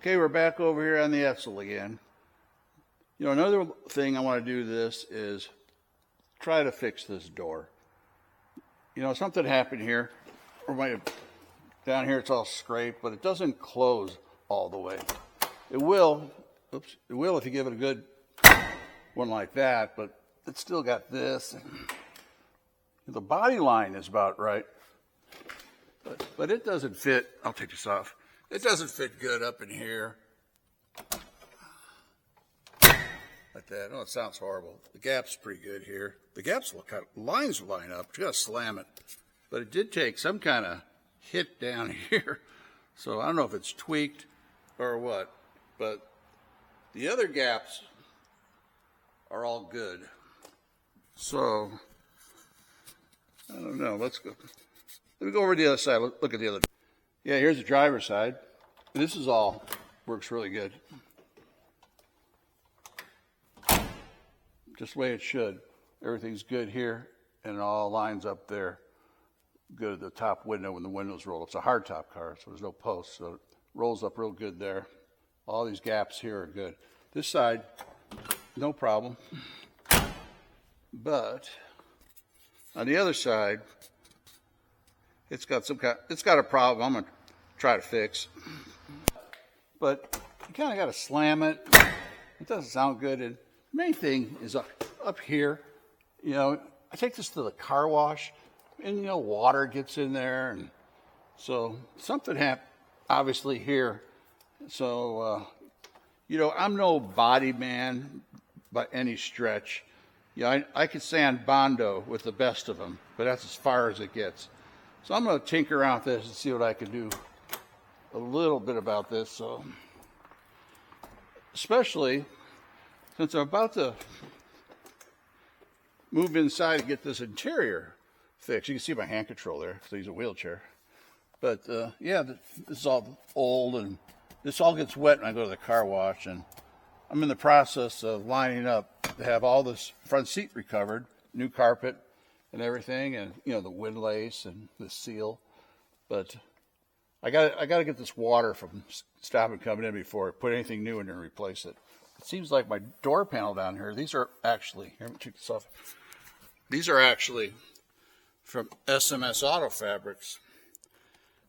Okay, we're back over here on the Edsel again. You know, another thing I want to do this is try to fix this door. You know, something happened here. Or down here it's all scraped, but it doesn't close all the way. It will, it will if you give it a good one like that, but it's still got this. The body line is about right, but it doesn't fit. I'll take this off. It doesn't fit good up in here. Like that. Oh, it sounds horrible. The gap's pretty good here. The gaps look kind of, lines line up. You gotta slam it. But it did take some kind of hit down here. So I don't know if it's tweaked or what. But the other gaps are all good. So I don't know. Let me go over to the other side. Look at the other. Yeah, here's the driver's side. This is all works really good. Just the way it should. Everything's good here, and it all lines up there. Good at the top window when the windows roll. It's a hardtop car, so there's no posts, so it rolls up real good there. All these gaps here are good. This side, no problem. But on the other side, it's got a problem I'm gonna try to fix. But you kind of got to slam it. It doesn't sound good. And the main thing is up here. You know, I take this to the car wash, and you know, water gets in there, and so something happened obviously here. So you know, I'm no body man by any stretch. Yeah, I could sand Bondo with the best of them, but that's as far as it gets. So I'm going to tinker around with this and see what I can do a little bit about this. So, especially since I'm about to move inside to get this interior fixed. You can see my hand control there, because I use a wheelchair. But yeah, this is all old, and this all gets wet when I go to the car wash, and I'm in the process of lining up to have all this front seat recovered, new carpet and everything, and you know, the windlace and the seal. But I got to get this water from stopping coming in before I put anything new in there and replace it. It seems like my door panel down here, these are actually, here, let me take this off. These are actually from SMS Auto Fabrics.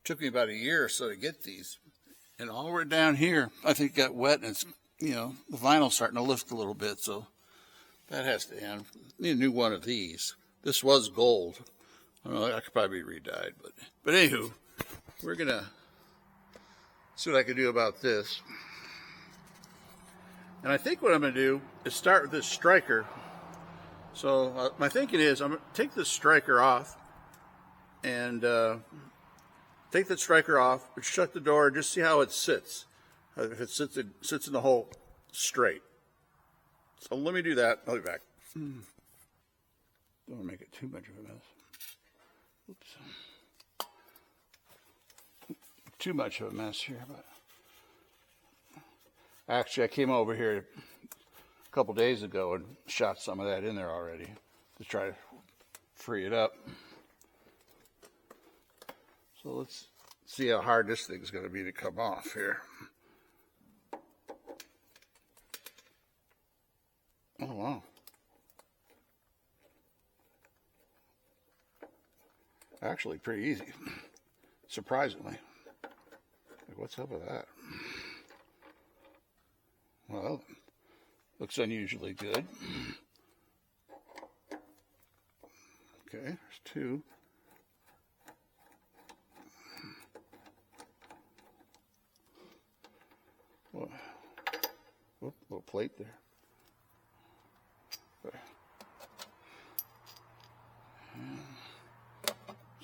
Took me about a year or so to get these. And all the way down here, I think got wet, and it's, you know, the vinyl's starting to lift a little bit, so that has to end. Need a new one of these. This was gold. I don't know, I could probably be re-dyed, but anywho, we're gonna see what I can do about this. And I think what I'm gonna do is start with this striker. So my thinking is I'm gonna take this striker off and take that striker off, but shut the door and just see how it sits. If it sits in the hole straight. So let me do that. I'll be back. Don't want to make it too much of a mess. Oops. Too much of a mess here, but actually I came over here a couple days ago and shot some of that in there already to try to free it up. So let's see how hard this thing's going to be to come off here. Oh, wow. Actually, pretty easy, surprisingly. Like, what's up with that? Well, looks unusually good. Okay, there's two. Whoop, little plate there.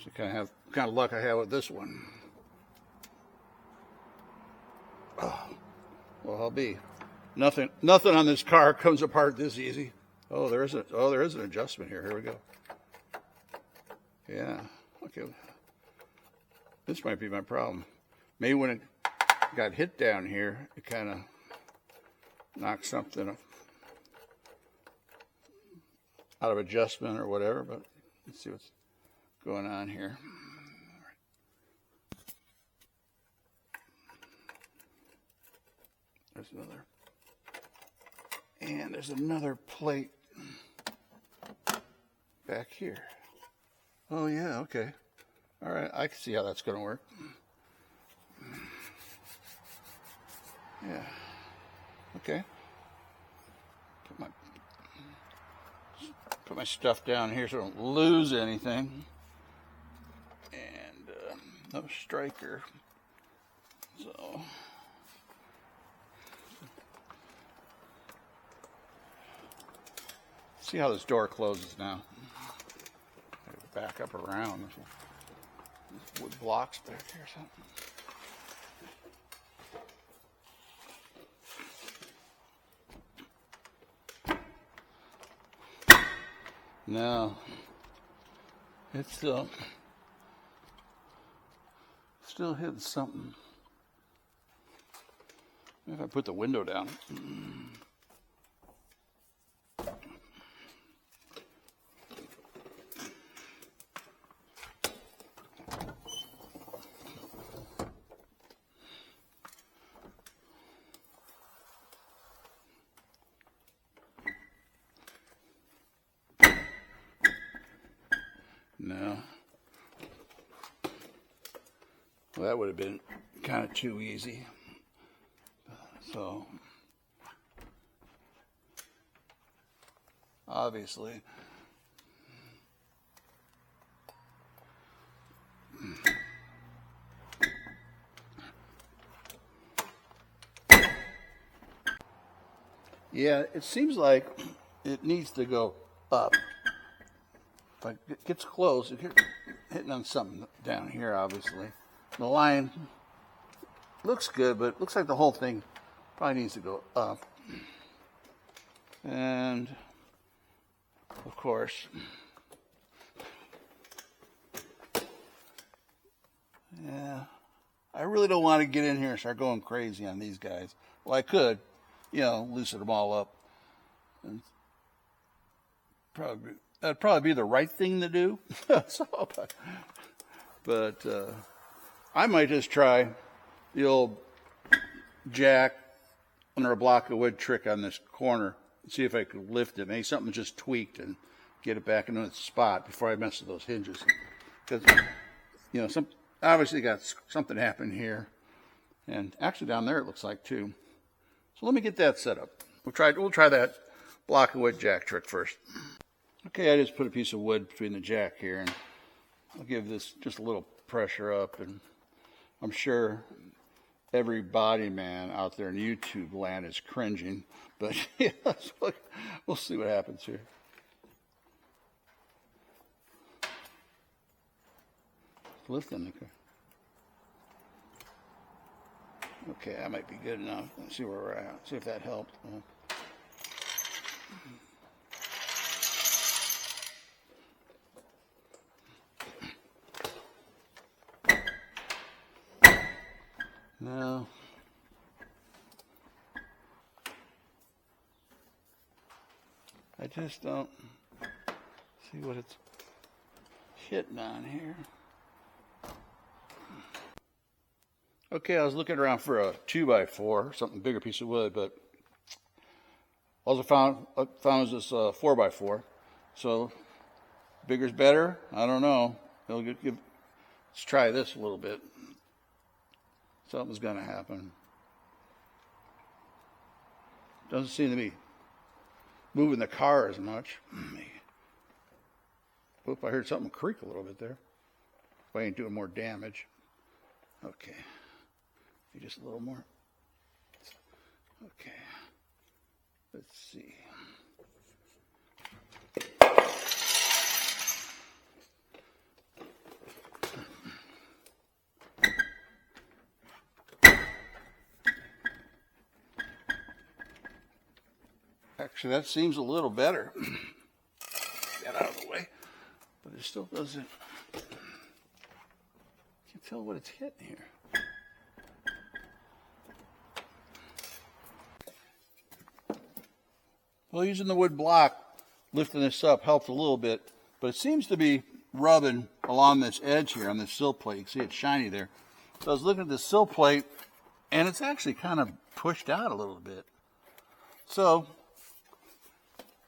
So kind of luck I have with this one. Oh, well, I'll be. Nothing on this car comes apart this easy. Oh, there is an adjustment here. Here we go. Yeah. Okay. This might be my problem. Maybe when it got hit down here, it kind of knocked something out of adjustment or whatever, but let's see what's going on here. there's another. And there's another plate back here. Oh yeah, okay. All right, I can see how that's going to work. Yeah. Okay. Put my stuff down here so I don't lose anything. And no striker. So see how this door closes now. Back up around. There's wood blocks back here or something. No, it's still hitting something. If I put the window down. No. Well, that would have been kind of too easy. So, obviously, yeah, it seems like it needs to go up. If it gets close, it hitting on something down here, obviously. The line looks good, but it looks like the whole thing probably needs to go up. And, of course, yeah, I really don't want to get in here and start going crazy on these guys. Well, I could, loosen them all up. And that'd probably be the right thing to do. But I might just try the old jack under a block of wood trick on this corner and see if I could lift it. Maybe something just tweaked and get it back into its spot before I mess with those hinges. Because, obviously got something happened here. And actually down there it looks like too. So let me get that set up. We'll try that block of wood jack trick first. Okay, I just put a piece of wood between the jack here, and I'll give this just a little pressure up, and I'm sure every body man out there in YouTube land is cringing, but yeah, we'll see what happens here. Lifting the car. Okay, that might be good enough. Let's see where we're at. See if that helped. No. I just don't see what it's hitting on here. Okay, I was looking around for a 2x4, something bigger piece of wood, but all I found was this 4x4. So bigger's better? I don't know. Let's try this a little bit. Something's going to happen. Doesn't seem to be moving the car as much. Oop, I heard something creak a little bit there. If I ain't doing more damage. Okay. Just a little more. Okay. Let's see. Actually, that seems a little better. Get out of the way. But it still doesn't. Can't tell what it's hitting here. Well, using the wood block, lifting this up helped a little bit, but it seems to be rubbing along this edge here on this sill plate. You can see it's shiny there. So I was looking at the sill plate, and it's actually kind of pushed out a little bit. So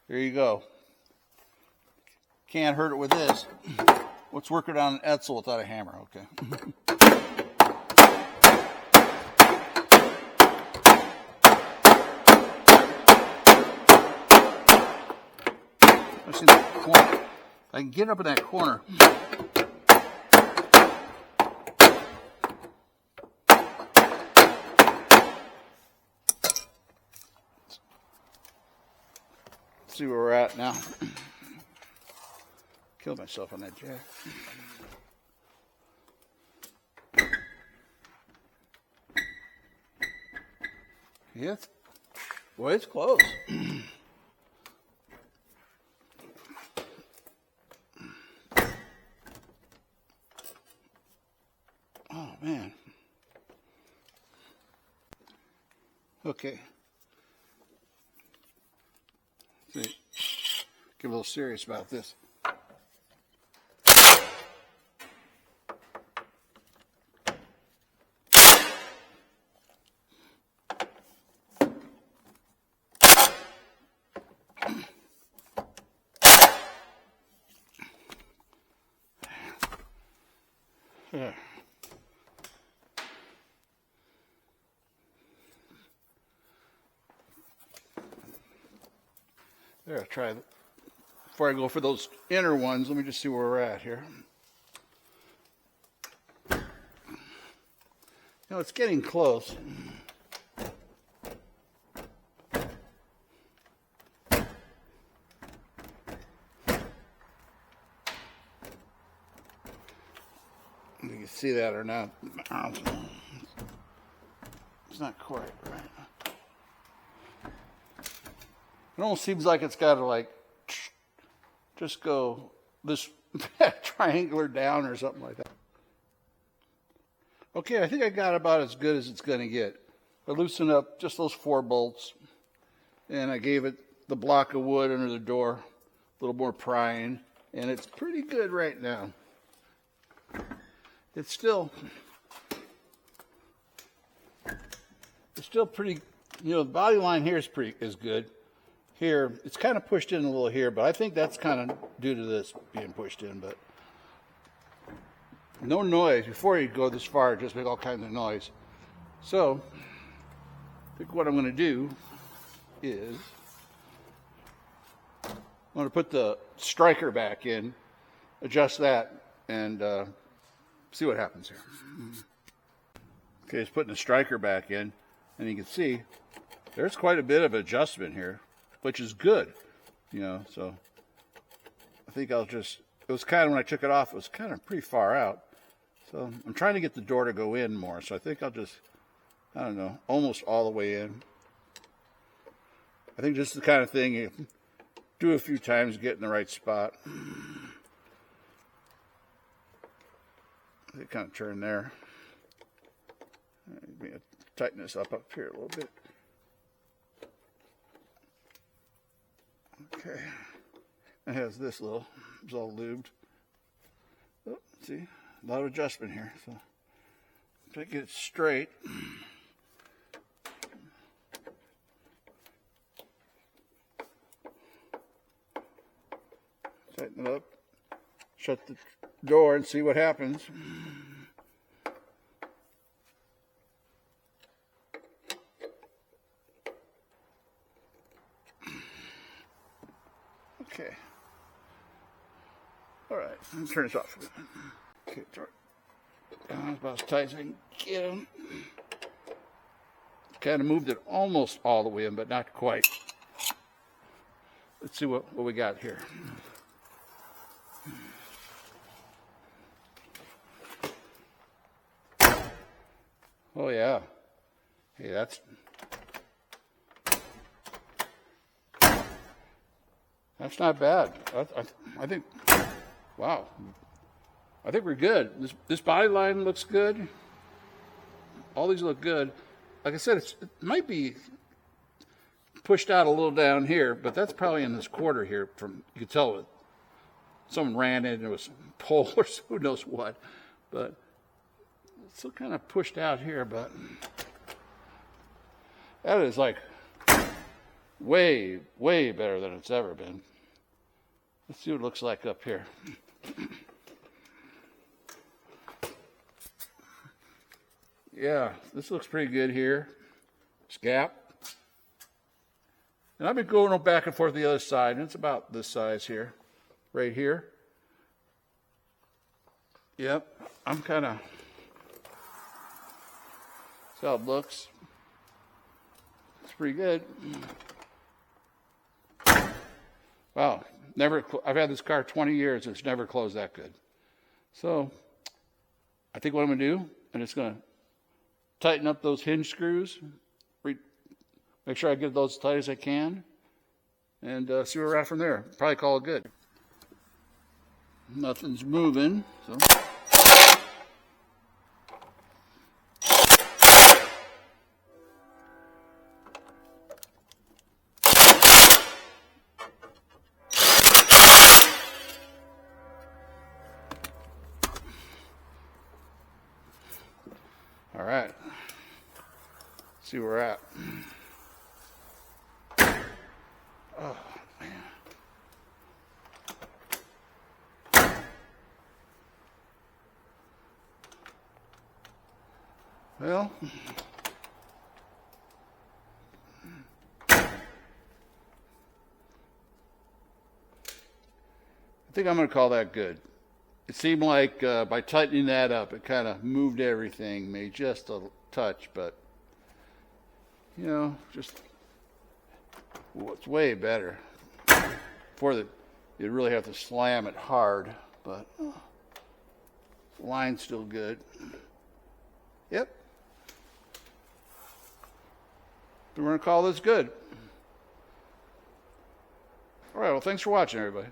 there you go. Can't hurt it with this. Let's work it on an Edsel without a hammer. Okay. Let's see that corner. I can get up in that corner. See where we're at now. Killed myself on that jack. Yes. Well, it's close. Oh, man. Okay. See, get a little serious about this. Yeah. There, try that. Before I go for those inner ones, let me just see where we're at here. Now it's getting close. You can see that or not. It's not quite right. It almost seems like it's got to like just go this triangular down or something like that. Okay, I think I got about as good as it's going to get. I loosened up just those 4 bolts, and I gave it the block of wood under the door, a little more prying, and it's pretty good right now. It's still pretty, you know, the body line here is good. Here, it's kind of pushed in a little here, but I think that's kind of due to this being pushed in, but no noise. Before you go this far, just make all kinds of noise. So, I think what I'm going to do is, I'm going to put the striker back in, adjust that, and see what happens here. Okay, it's putting the striker back in, and you can see there's quite a bit of adjustment here, which is good, you know, so I think I'll just, it was kind of, when I took it off, it was kind of pretty far out, so I'm trying to get the door to go in more, so I think I'll just, I don't know, almost all the way in. I think this is the kind of thing you do a few times, get in the right spot. They kind of turn there. Maybe tighten this up here a little bit. Okay, it has this little, it's all lubed. Oh, see, a lot of adjustment here. So try to get it straight. Tighten it up. Shut the door and see what happens. Okay. All right, let's turn this off. Okay, turn down about as tight as I can get them. Kind of moved it almost all the way in, but not quite. Let's see what we got here. Oh yeah. Hey, that's not bad. I think, wow. I think we're good. This body line looks good. All these look good. Like I said, it might be pushed out a little down here, but that's probably in this quarter here. From you can tell someone ran in, it was a pole or who knows what, but it's still kind of pushed out here. But That is like way, way better than it's ever been. Let's see what it looks like up here. Yeah, this looks pretty good here. This gap. And I've been going back and forth the other side, and it's about this size here, right here. Yep, I'm kind of, that's how it looks. It's pretty good. Wow, I've had this car 20 years, it's never closed that good. So, I think what I'm going to do, I'm just going to tighten up those hinge screws, make sure I get those as tight as I can, and see where we're at from there. Probably call it good. Nothing's moving, so. All right, see where we're at. Oh, man. Well, I think I'm going to call that good. It seemed like by tightening that up, it kind of moved everything, made just a touch, but, you know, just, well, it's way better. Before that, you'd really have to slam it hard, but the line's still good. Yep. We're going to call this good. All right, well, thanks for watching, everybody.